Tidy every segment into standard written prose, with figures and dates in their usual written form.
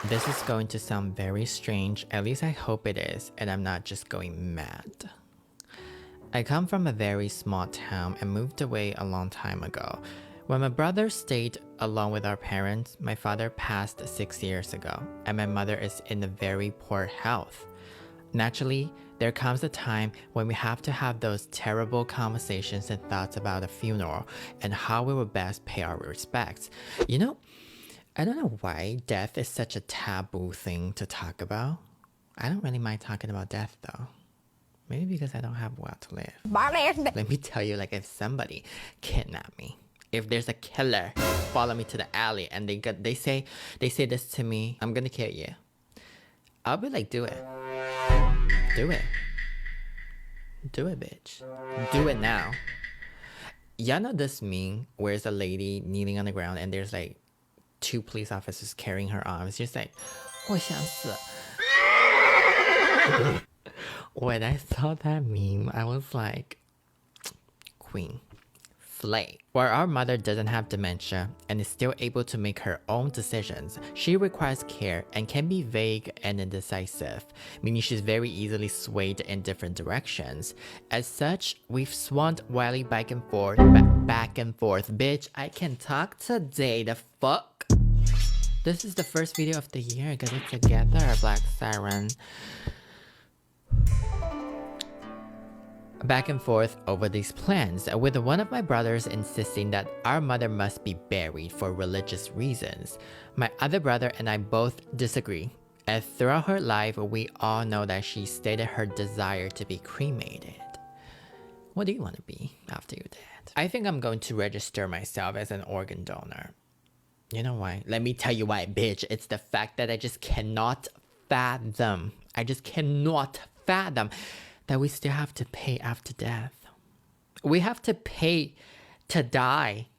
This is going to sound very strange, at least I hope it is, and I'm not just going mad. I come from a very small town and moved away a long time ago. When my brother stayed along with our parents, my father passed 6 years ago, and my mother is in a very poor health. Naturally, there comes a time when we have to have those terrible conversations and thoughts about a funeral and how we will best pay our respects. You know, I don't know why death is such a taboo thing to talk about. I don't really mind talking about death though. Maybe because I don't have a while to live. Let me tell you, like if somebody kidnapped me, if there's a killer follow me to the alley and they say this to me, I'm gonna kill you. I'll be like, do it. Do it. Do it, bitch. Do it now. Y'all know this meme where it's a lady kneeling on the ground and there's like 2 police officers carrying her arms. Just like, 我想死. When I saw that meme, I was like, queen, slay. While our mother doesn't have dementia and is still able to make her own decisions, she requires care and can be vague and indecisive, meaning she's very easily swayed in different directions. As such, we've swung wildly back and forth. Bitch, I can talk today, the fuck? This is the first video of the year, get it together, Black Siren. Back and forth over these plans, with one of my brothers insisting that our mother must be buried for religious reasons. My other brother and I both disagree, as throughout her life we all know that she stated her desire to be cremated. What do you want to be after you're dead? I think I'm going to register myself as an organ donor. You know why? Let me tell you why, bitch. It's the fact that I just cannot fathom. That we still have to pay after death. We have to pay to die.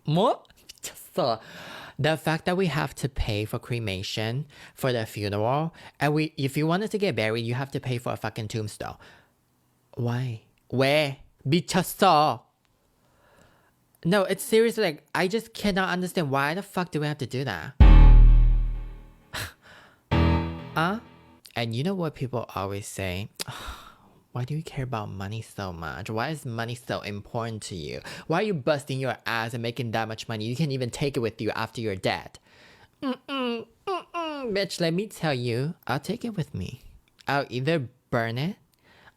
What? So, the fact that we have to pay for cremation, for the funeral, and if you wanted to get buried, you have to pay for a fucking tombstone. Why? Where? 미쳤어. No, it's seriously like, I just cannot understand why the fuck do we have to do that? And you know what people always say? Why do you care about money so much? Why is money so important to you? Why are you busting your ass and making that much money? You can't even take it with you after you're dead. Bitch, let me tell you, I'll take it with me. I'll either burn it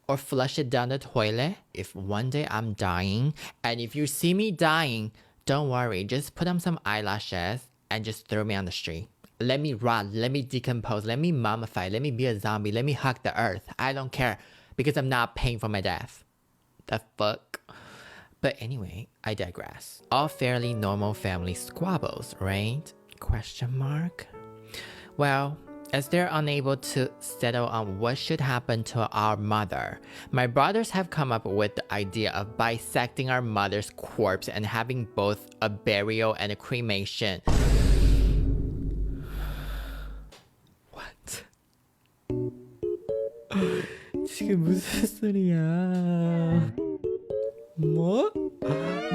or flush it down the toilet. If one day I'm dying, and if you see me dying, don't worry, just put on some eyelashes and just throw me on the street. Let me rot, let me decompose, let me mummify, let me be a zombie, let me hug the earth. I don't care, because I'm not paying for my death. The fuck? But anyway, I digress. All fairly normal family squabbles, right? Question mark? Well, as they're unable to settle on what should happen to our mother, my brothers have come up with the idea of bisecting our mother's corpse and having both a burial and a cremation. 지금 무슨 소리야? 뭐?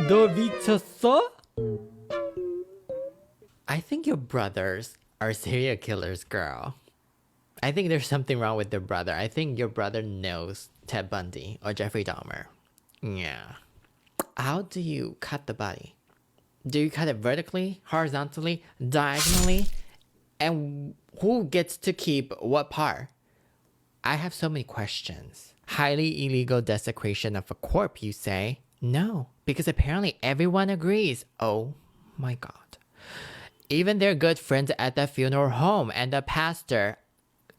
너 미쳤어? I think your brothers are serial killers, girl. I think there's something wrong with your brother. I think your brother knows Ted Bundy or Jeffrey Dahmer. Yeah. How do you cut the body? Do you cut it vertically, horizontally, diagonally? And who gets to keep what part? I have so many questions. Highly illegal desecration of a corpse, you say? No, because apparently everyone agrees. Oh my god. Even their good friends at the funeral home and the pastor.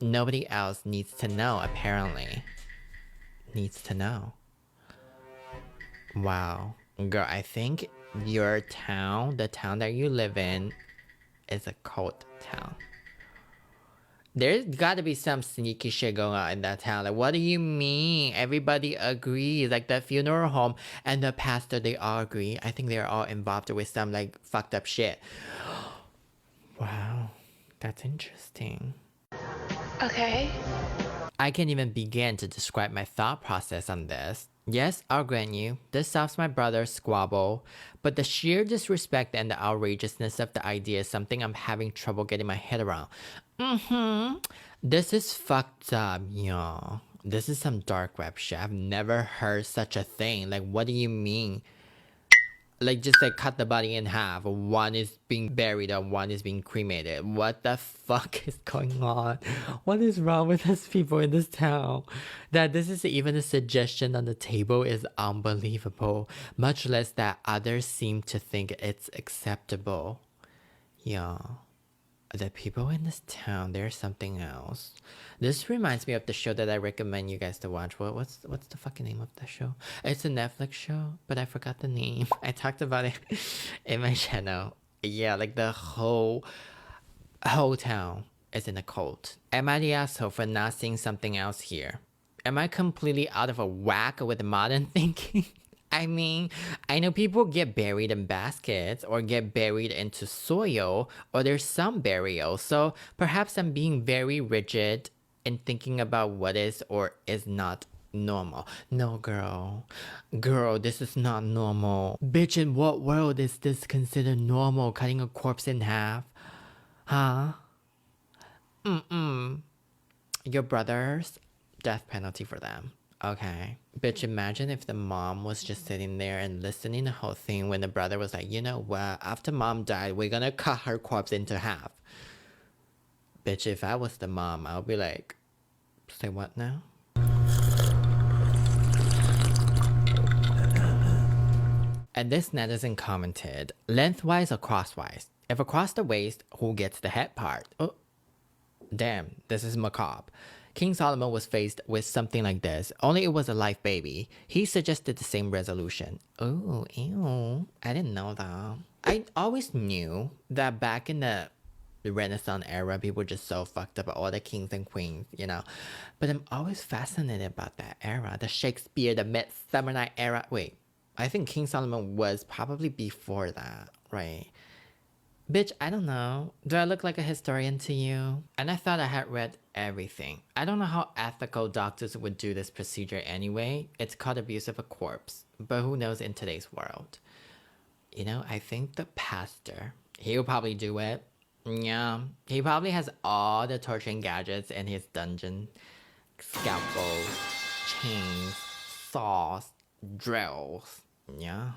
Nobody else needs to know, apparently. Needs to know. Wow. Girl, I think your town, the town that you live in, is a cult town. There's gotta be some sneaky shit going on in that town. Like, what do you mean? Everybody agrees. Like, the funeral home and the pastor, they all agree. I think they're all involved with some, like, fucked up shit. Wow. That's interesting. Okay. I can't even begin to describe my thought process on this. Yes, I'll grant you, this solves my brother's squabble, but the sheer disrespect and the outrageousness of the idea is something I'm having trouble getting my head around. This is fucked up, y'all. This is some dark web shit. I've never heard such a thing. Like, what do you mean? Like, just like cut the body in half. One is being buried and one is being cremated. What the fuck is going on? What is wrong with us people in this town? That this is even a suggestion on the table is unbelievable. Much less that others seem to think it's acceptable. Yeah. The people in this town, there's something else. This reminds me of the show that I recommend you guys to watch. What's the fucking name of the show? It's a Netflix show, but I forgot the name. I talked about it in my channel. Yeah, like the whole town is in a cult. Am I the asshole for not seeing something else here? Am I completely out of a whack with modern thinking? I mean, I know people get buried in baskets or get buried into soil or there's some burial. So perhaps I'm being very rigid in thinking about what is or is not normal. No, girl. Girl, this is not normal. Bitch, in what world is this considered normal? Cutting a corpse in half? Huh? Your brothers? Death penalty for them. Okay. Bitch, imagine if the mom was just sitting there and listening the whole thing when the brother was like, you know what? After mom died, we're gonna cut her corpse into half. Bitch, if I was the mom, I would be like, say what now? And this netizen commented, lengthwise or crosswise? If across the waist, who gets the head part? Oh, damn, this is macabre. King Solomon was faced with something like this, only it was a live baby. He suggested the same resolution. Oh, ew. I didn't know that. I always knew that back in the Renaissance era, people were just so fucked up, all the kings and queens, you know. But I'm always fascinated about that era, the Shakespeare, the Midsummer Night era. Wait, I think King Solomon was probably before that, right? Bitch, I don't know. Do I look like a historian to you? And I thought I had read everything. I don't know how ethical doctors would do this procedure anyway. It's called abuse of a corpse. But who knows in today's world? You know, I think the pastor, he'll probably do it. Yeah, he probably has all the torturing gadgets in his dungeon. Scalpels, chains, saws, drills. Yeah.